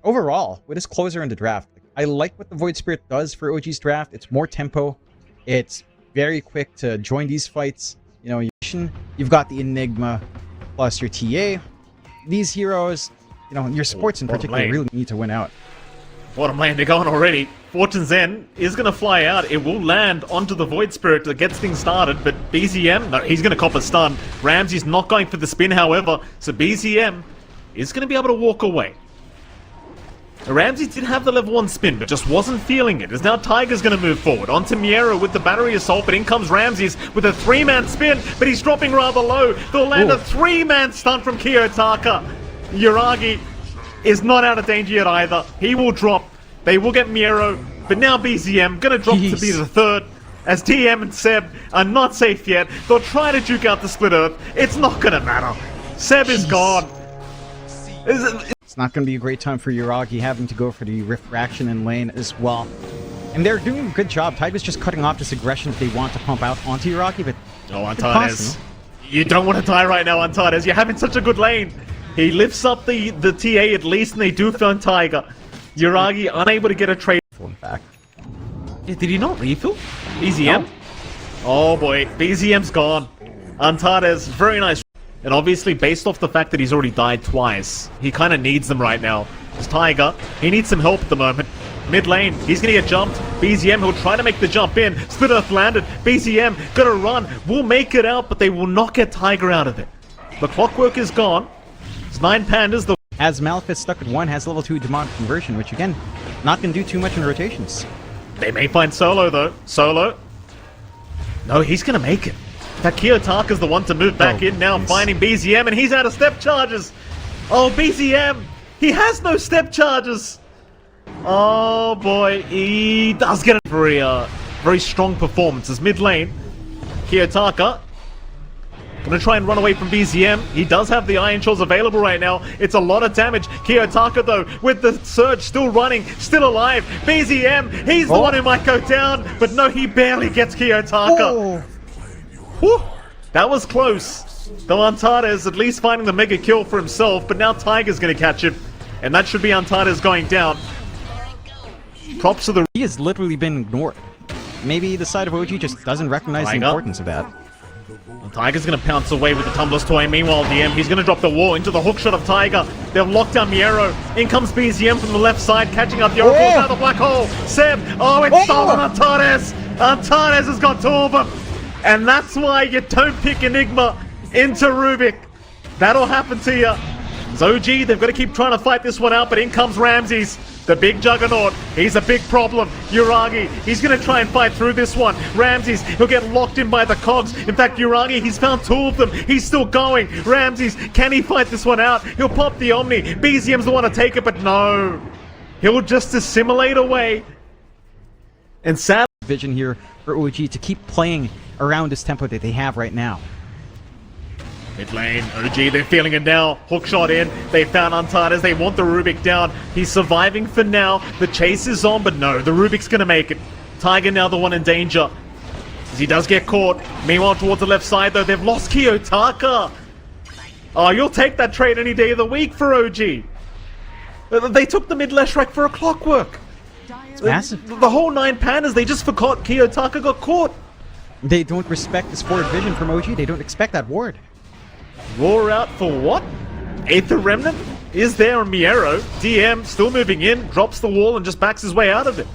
Overall, with his closer in the draft, I like what the Void Spirit does for OG's draft. It's more tempo. It's very quick to join these fights. You know, you've got the Enigma plus your TA. These heroes, you know, your supports in particular really need to win out. Bottom lane, they're going already. Fortune's End is going to fly out. It will land onto the Void Spirit that gets things started, but BZM, no, he's going to cop a stun. Ramsey's not going for the spin, however, so BZM is going to be able to walk away. Ramsey did have the level 1 spin, but just wasn't feeling it, as now Taiga's going to move forward. Onto MieRo with the battery assault, but in comes Ramses with a 3-man spin, but he's dropping rather low. They'll land a 3-man stun from Kiyotaka. Yuragi is not out of danger yet either. He will drop. They will get MieRo, but now BZM going to drop to be the third, as TM and Seb are not safe yet. They'll try to juke out the Split Earth. It's not going to matter. Seb is gone. It's not going to be a great time for Yuragi having to go for the Refraction in lane as well. And they're doing a good job. Taiga's just cutting off this aggression if they want to pump out onto Yuragi, but... Oh, Antares. You don't want to die right now, Antares. You're having such a good lane. He lifts up the TA at least, and they do find Taiga. Yuragi unable to get a trade. Back. Yeah, did he not refill? BZM? No. Oh boy, BZM's gone. Antares, very nice. And obviously, based off the fact that he's already died twice, he kind of needs them right now. It's Taiga. He needs some help at the moment. Mid lane, he's going to get jumped. BZM, he'll try to make the jump in. Split Earth landed. BZM, going to run. Will make it out, but they will not get Taiga out of it. The clockwork is gone. It's 9PANDAS. As Malphite stuck at 1 has level 2 demonic conversion, which again, not going to do too much in rotations. They may find Solo though. Solo. No, he's going to make it. That Kiyotaka's the one to move back in now, finding BZM, and he's out of step charges. Oh, BZM, he has no step charges. Oh boy, he does get a very strong performance as mid lane. Kiyotaka gonna try and run away from BZM. He does have the Iron Shoals available right now. It's a lot of damage. Kiyotaka though, with the surge still running, still alive. BZM, he's the one who might go down, but no, he barely gets Kiyotaka. Whew, that was close. Though Antares at least finding the mega kill for himself, but now Taiga's gonna catch him, and that should be Antares going down. Props to the... He has literally been ignored. Maybe the side of OG just doesn't recognize the importance of that. Taiga's gonna pounce away with the Tumbler's Toy. Meanwhile, DM, he's gonna drop the wall into the hookshot of Taiga. They've locked down MieRo. In comes BZM from the left side, catching up the Oracle out of the black hole. Seb, oh, it's stolen Antares. Antares has got 2 of them. And that's why you don't pick Enigma into Rubik. That'll happen to you. It's OG, they've got to keep trying to fight this one out, but in comes Ramses. The big juggernaut, he's a big problem. Yuragi, he's going to try and fight through this one. Ramses, he'll get locked in by the cogs. In fact, Yuragi, he's found 2 of them. He's still going. Ramses, can he fight this one out? He'll pop the Omni. BZM's the one to take it, but no. He'll just assimilate away. And sad vision here for OG to keep playing around this tempo that they have right now. Mid lane, OG, they're feeling it now. Hookshot in. They found Antares. They want the Rubik down. He's surviving for now. The chase is on, but no, the Rubik's gonna make it. Taiga now the one in danger, as he does get caught. Meanwhile, towards the left side, though, they've lost Kiyotaka. Oh, you'll take that trade any day of the week for OG. They took the mid Leshrac for a clockwork. It's massive. The whole 9PANDAS, they just forgot Kiyotaka got caught. They don't respect this forward vision from OG. They don't expect that ward. Roar out for what? Aether Remnant is there on MieRo. DM still moving in, drops the wall and just backs his way out of it.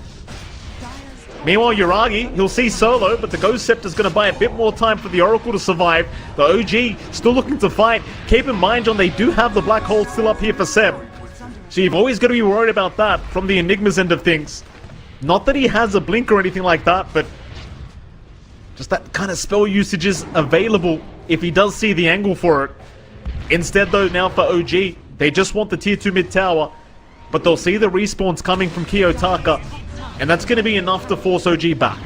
Meanwhile, Yuragi, he'll see Solo, but the Ghost Scepter's going to buy a bit more time for the Oracle to survive. The OG still looking to fight. Keep in mind, John, they do have the Black Hole still up here for Seb. So you've always got to be worried about that from the Enigma's end of things. Not that he has a blink or anything like that, but just that kind of spell usage is available if he does see the angle for it. Instead, though, now for OG, they just want the tier 2 mid tower, but they'll see the respawns coming from Kiyotaka, and that's going to be enough to force OG back.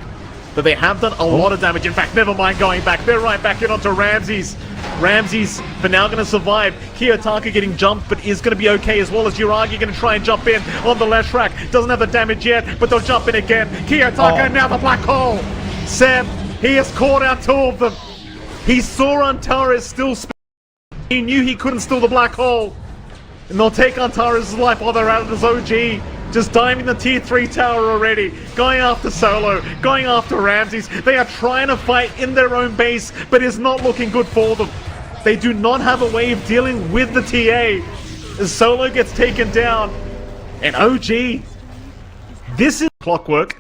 But they have done a lot of damage. In fact, never mind going back. They're right back in onto Ramses. Ramses, for now, going to survive. Kiyotaka getting jumped, but is going to be okay, as well as Yuragi going to try and jump in on the Leshrac. Doesn't have the damage yet, but they'll jump in again. Kiyotaka, now the black hole. Seb, he has caught out 2 of them. He saw Antares still. He knew he couldn't steal the black hole. And they'll take Antares' life while they're out of this OG. Just diving the tier 3 tower already. Going after Solo. Going after Ramses. They are trying to fight in their own base, but it's not looking good for them. They do not have a way of dealing with the TA. As Solo gets taken down. And OG. This is clockwork.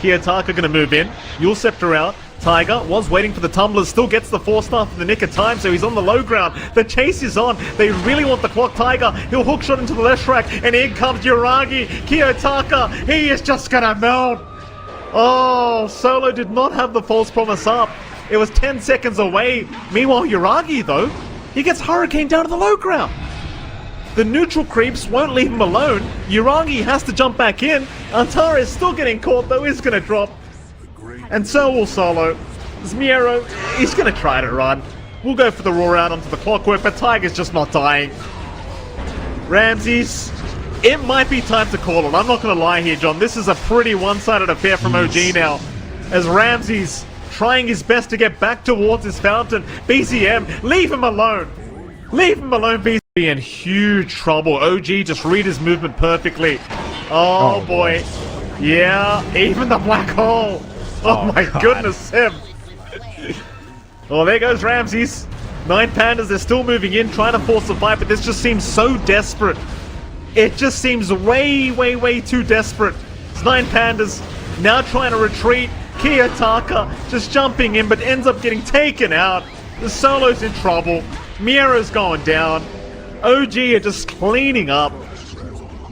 Kiyotaka gonna move in. Yule Scepter out. Taiga was waiting for the tumblers, still gets the 4-star for the nick of time, so he's on the low ground. The chase is on. They really want the clock. Taiga, he'll hook shot into the left track, and in comes Yuragi. Kiyotaka, he is just gonna melt. Oh, Solo did not have the false promise up. It was 10 seconds away. Meanwhile, Yuragi, though, he gets Hurricane down to the low ground. The neutral creeps won't leave him alone. Yuragi has to jump back in. Antares still getting caught, though, is gonna drop. And so will Solo. MieRo, he's gonna try to run. We'll go for the roar out onto the clockwork, but Taiga's just not dying. Ramses, it might be time to call it. I'm not gonna lie here, John. This is a pretty one-sided affair from OG now. As Ramses trying his best to get back towards his fountain. BCM, leave him alone. Leave him alone, BCM. In huge trouble. OG just read his movement perfectly. Oh boy. Yeah, even the black hole. Oh my goodness, Sim. Oh, there goes Ramses. 9PANDAS, they're still moving in, trying to force the fight, but this just seems so desperate. It just seems way too desperate. It's 9PANDAS now trying to retreat. Kiyotaka just jumping in, but ends up getting taken out. The Solo's in trouble. MieRo's going down. OG are just cleaning up.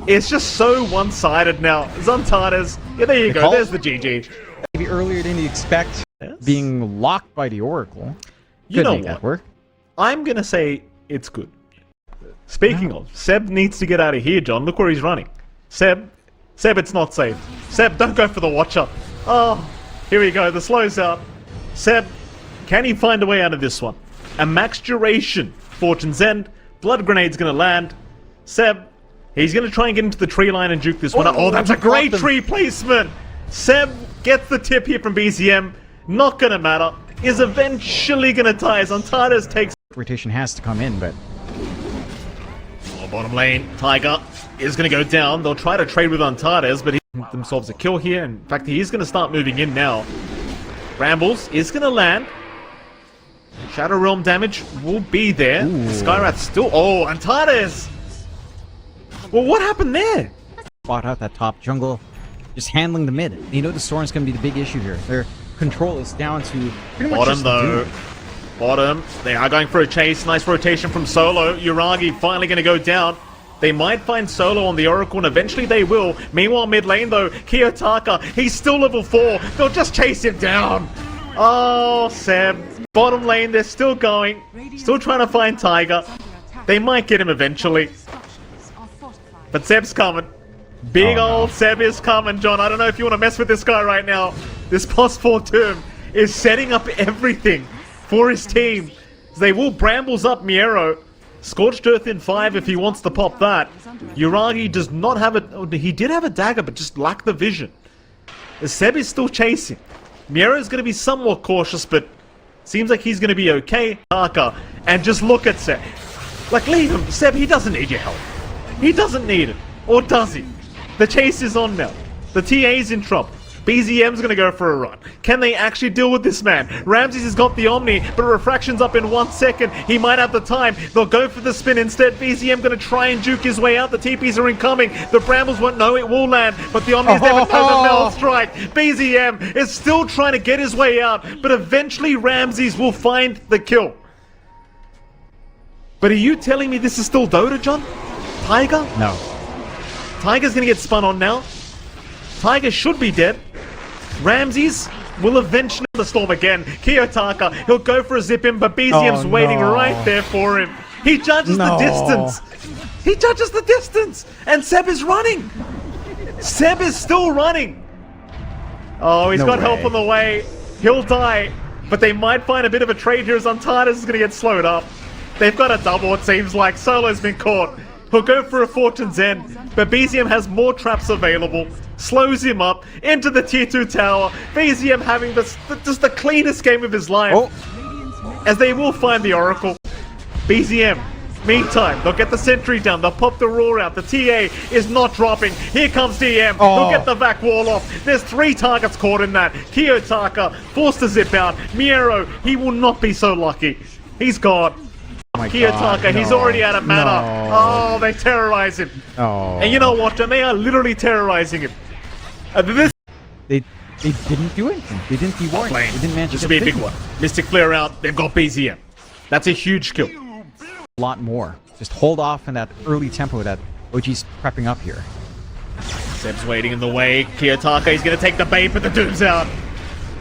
It's just so one-sided now. Antares. Yeah, there you go. There's the GG. Maybe earlier than you expect, being locked by the Oracle. You know make that work. I'm gonna say it's good. Speaking of, Seb needs to get out of here, John. Look where he's running. Seb, it's not safe. Seb, don't go for the watcher. Oh, here we go. The slow's out. Seb, can he find a way out of this one? A max duration. Fortune's End. Blood Grenade's gonna land. Seb, he's gonna try and get into the tree line and juke this one up. Oh, that's a great tree placement. Seb gets the tip here from BCM. Not gonna matter. Is eventually gonna tie as Antares takes. Rotation has to come in, but. Oh, bottom lane. Taiga is gonna go down. They'll try to trade with Antares, but he themselves a kill here. In fact, he is gonna start moving in now. Brambles is gonna land. Shadow Realm damage will be there. Skyrath still. Oh, Antares! Well, what happened there? Spot out that top jungle. Just handling the mid. You know the Soren's going to be the big issue here. Their control is down to pretty much bottom though. Bottom. They are going for a chase. Nice rotation from Solo. Yuragi finally going to go down. They might find Solo on the Oracle, and eventually they will. Meanwhile, mid lane though, Kiyotaka, he's still level 4. They'll just chase him down. Oh, Seb. Bottom lane, they're still going. Still trying to find Taiga. They might get him eventually. But Seb's coming. Big old Seb is coming, John. I don't know if you want to mess with this guy right now. This post-fortum is setting up everything for his team. They will brambles up MieRo. Scorched Earth in 5 if he wants to pop that. Yuragi does not have it. Oh, he did have a dagger, but just lacked the vision. Seb is still chasing. MieRo is going to be somewhat cautious, but seems like he's going to be okay. And just look at Seb. Like, leave him. Seb, he doesn't need your help. He doesn't need it. Or does he? The chase is on now. The TA's in trouble. BZM's gonna go for a run. Can they actually deal with this man? Ramses has got the Omni, but Refraction's up in 1 second. He might have the time. They'll go for the spin instead. BZM gonna try and juke his way out. The TPs are incoming. The Brambles won't know it will land, but the Omni's never known the Mel strike. BZM is still trying to get his way out, but eventually Ramses will find the kill. But are you telling me this is still Dota, John? Taiga? No. Taiga's gonna get spun on now. Taiga should be dead. Ramses will eventually the storm again. Kiyotaka, he'll go for a zip in, but BZM's waiting right there for him. He judges the distance. He judges the distance. And Seb is running. Seb is still running. Oh, he's got help on the way. He'll die. But they might find a bit of a trade here as Antares is going to get slowed up. They've got a double, it seems like. Solo's been caught. He'll go for a Fortune's End, but BZM has more traps available. Slows him up into the tier 2 tower. BZM having just the cleanest game of his life. As they will find the Oracle. BZM Meantime, they'll get the sentry down, they'll pop the roar out, the TA is not dropping. Here comes DM, he'll get the back wall off. There's 3 targets caught in that. Kiyotaka forced to zip out. MieRo, he will not be so lucky. He's gone. Kiyotaka, he's already out of mana. Oh, they terrorize him. And you know what, John? They are literally terrorizing him. They didn't do anything. They didn't de-ward. They didn't manage this to will be a big one. Mystic Flare out. They've got BZM. That's a huge kill. A lot more. Just hold off in that early tempo that OG's prepping up here. Seb's waiting in the way. Kiyotaka, he's going to take the bait, but the Doom's out.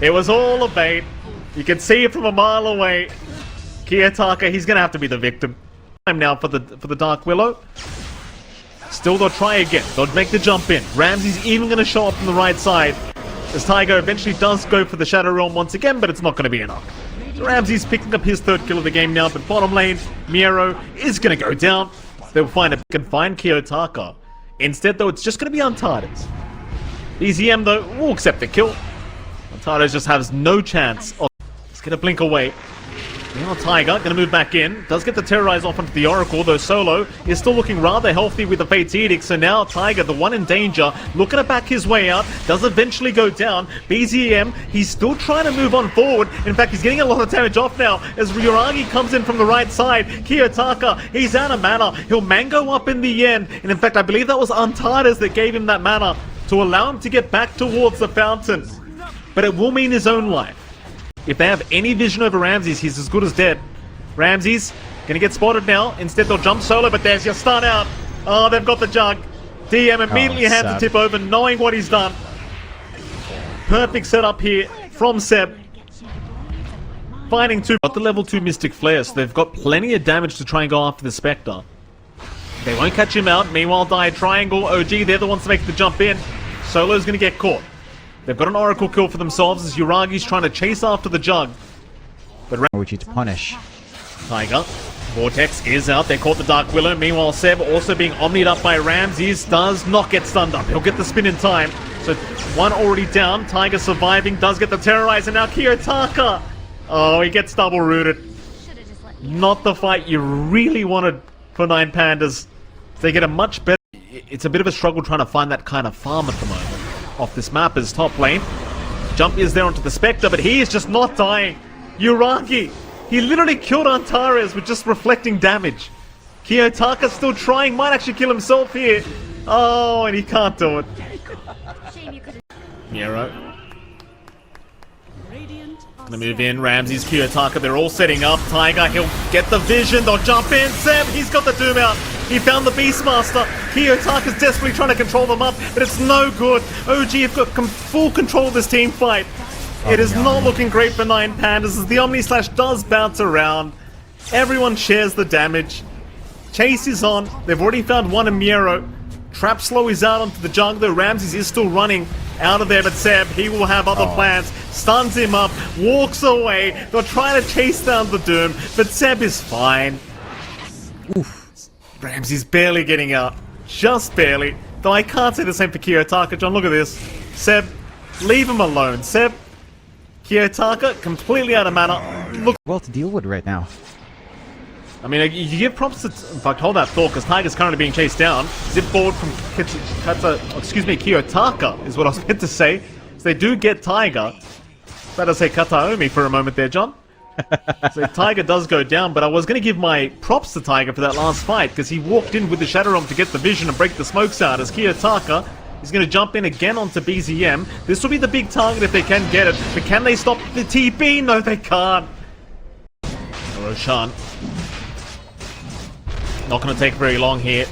It was all a bait. You can see it from a mile away. Kiyotaka, he's going to have to be the victim. Time now for the Dark Willow. Still, they'll try again. They'll make the jump in. Ramsey's even going to show up from the right side. As Taiga eventually does go for the Shadow Realm once again, but it's not going to be enough. So Ramsey's picking up his 3rd kill of the game now, but bottom lane, MieRo is going to go down. They'll find Kiyotaka. Instead, though, it's just going to be Antares. BZM, though, will accept the kill. Antares just has no chance of... He's going to blink away. Now Taiga gonna move back in. Does get the terrorize off onto the Oracle, though Solo is still looking rather healthy with the Fate's Edict. So now Taiga, the one in danger, looking to back his way out, does eventually go down. BZM, he's still trying to move on forward. In fact, he's getting a lot of damage off now as Yuragi comes in from the right side. Kiyotaka, he's out of mana. He'll mango up in the end. And in fact, I believe that was Antares that gave him that mana to allow him to get back towards the fountain. But it will mean his own life. If they have any vision over Ramses, he's as good as dead. Ramses gonna get spotted now. Instead, they'll jump Solo, but there's your stun out. Oh, they've got the jug. DM immediately hands the tip over, knowing what he's done. Perfect setup here from Seb. Finding 2. Got the level 2 Mystic Flare, so they've got plenty of damage to try and go after the Spectre. They won't catch him out. Meanwhile, Die Triangle, OG, they're the ones to make the jump in. Solo's gonna get caught. They've got an Oracle kill for themselves as Yuragi's trying to chase after the Jug. But OG to punish. Taiga. Vortex is out. They caught the Dark Willow. Meanwhile, Seb also being omnied up by Ramses does not get stunned up. He'll get the spin in time. So one already down. Taiga surviving. Does get the terrorize. And now Kiyotaka. Oh, he gets double rooted. Not the fight you really wanted for 9PANDAS. They get a much better... It's a bit of a struggle trying to find that kind of farm at the moment. Off this map is top lane. Jump is there onto the Spectre, but he is just not dying. Yuragi, he literally killed Antares with just reflecting damage. Kiyotaka still trying, might actually kill himself here. Oh, and he can't do it. MieRo. Gonna move in, Ramses, Kiyotaka, they're all setting up. Taiga, he'll get the vision, they'll jump in. Seb, he's got the Doom out. He found the Beastmaster. Kiyotaka's desperately trying to control them up, but it's no good. OG have got full control of this team fight. It is not looking great for 9PANDAS as the Omni Slash does bounce around. Everyone shares the damage. Chase is on. They've already found one in MieRo. Trap Slow is out onto the jungle. Ramses is still running out of there, but Seb, he will have other plans. Stuns him up, walks away. They're trying to chase down the Doom, but Seb is fine. Oof. Ramses barely getting out. Just barely. Though I can't say the same for Kiyotaka. John, look at this. Seb, leave him alone. Seb, Kiyotaka, completely out of mana. Look. Well to deal with right now. I mean, you give props to... In fact, hold that thought, because Taiga's currently being chased down. Zip forward from Kiyotaka is what I was meant to say. So they do get Taiga. Better say Kataomi for a moment there, John. So Taiga does go down, but I was going to give my props to Taiga for that last fight, because he walked in with the Shadow Realm to get the vision and break the smokes out, as Kiyotaka is going to jump in again onto BZM. This will be the big target if they can get it, but can they stop the TP? No, they can't. Roshan. Not going to take very long here.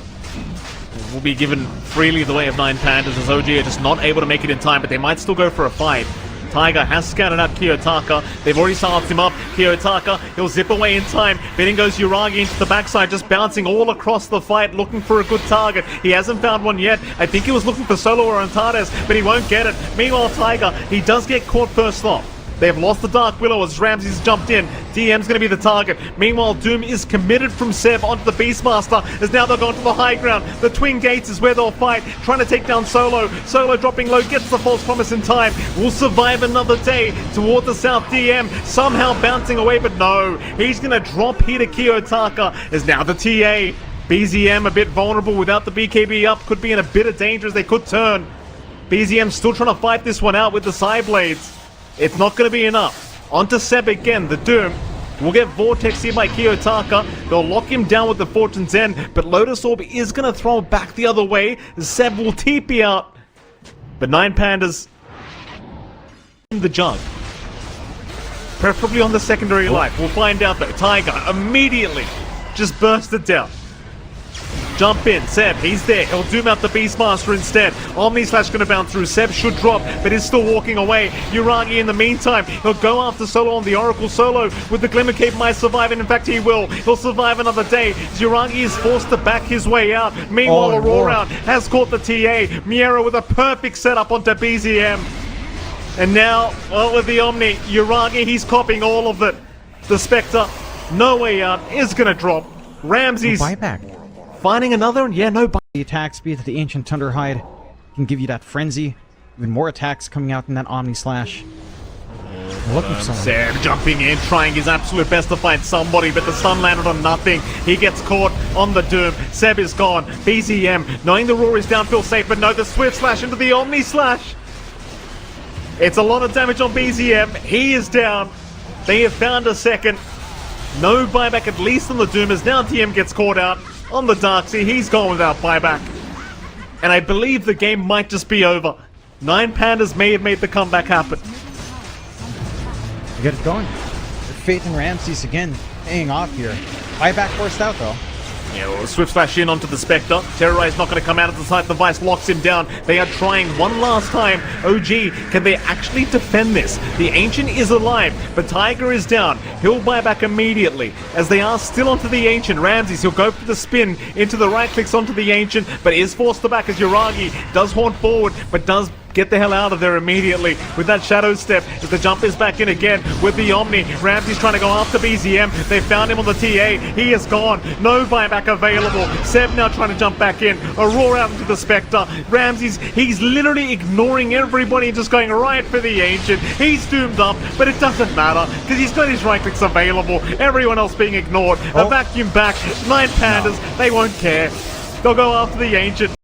Will be given freely the way of 9PANDAS as OG are just not able to make it in time, but they might still go for a fight. Taiga has scouted out Kiyotaka. They've already silenced him up. Kiyotaka, he'll zip away in time. Then in goes Yuragi into the backside, just bouncing all across the fight, looking for a good target. He hasn't found one yet. I think he was looking for Solo or Antares, but he won't get it. Meanwhile, Taiga, he does get caught first off. They've lost the Dark Willow as Ramsey's jumped in. DM's going to be the target. Meanwhile, Doom is committed from Seb onto the Beastmaster as now they're going to the high ground. The Twin Gates is where they'll fight, trying to take down Solo. Solo dropping low, gets the false promise in time. Will survive another day toward the south. DM somehow bouncing away, but no. He's going to drop here to Kiyotaka as now the TA. BZM a bit vulnerable without the BKB up. Could be in a bit of danger as they could turn. BZM still trying to fight this one out with the side blades. It's not going to be enough. Onto Seb again. The Doom will get Vortex here by Kiyotaka. They'll lock him down with the Fortune's End, but Lotus Orb is going to throw back the other way. Seb will TP out. But 9PANDAS in the jug. Preferably on the secondary life. We'll find out though. Taiga immediately just bursted down. Jump in, Seb, he's there. He'll doom out the Beastmaster instead. Omni Slash gonna bounce through. Seb should drop, but is still walking away. Yuragi in the meantime, he'll go after Solo on the Oracle. Solo with the Glimmer Cape might survive, and in fact he will. He'll survive another day. Yuragi is forced to back his way out. Meanwhile, Aurora has caught the TA. MieRo with a perfect setup onto BZM. And now, well, with the Omni, Yuragi, he's copying all of it. The Spectre, no way out, is gonna drop. Ramsey's Buyback. finding another, yeah, no buy. The attack speed that the Ancient Thunderhide can give you that frenzy. Even more attacks coming out in that Omni Slash. Looking for someone. Seb jumping in, trying his absolute best to find somebody, but the stun landed on nothing. He gets caught on the Doom. Seb is gone. BZM, knowing the Roar is down, feels safe, but no, the Swift Slash into the Omni Slash. It's a lot of damage on BZM. He is down. They have found a second. No buyback, at least on the Doom, as now TM gets caught out. On the Darkseid, he's gone without buyback. And I believe the game might just be over. 9PANDAS may have made the comeback happen. You get it going. Their faith in Ramses again, paying off here. Buyback forced out though. Yeah, well, Swift Slash in onto the Spectre. Terrorize not going to come out of the side. The Vice locks him down. They are trying one last time. OG, can they actually defend this? The Ancient is alive, but Taiga is down. He'll buy back immediately, as they are still onto the Ancient. Ramses, he'll go for the spin into the right clicks onto the Ancient, but is forced to back as Yuragi does haunt forward, but does get the hell out of there immediately with that Shadow Step as the jump is back in again with the Omni. Ramsey's trying to go after BZM. They found him on the TA. He is gone. No buyback available. Seb now trying to jump back in. Aurora out into the Spectre. Ramsey's, he's literally ignoring everybody and just going right for the Ancient. He's doomed up, but it doesn't matter because he's got his right clicks available. Everyone else being ignored. A vacuum back. 9PANDAS, they won't care. They'll go after the Ancient.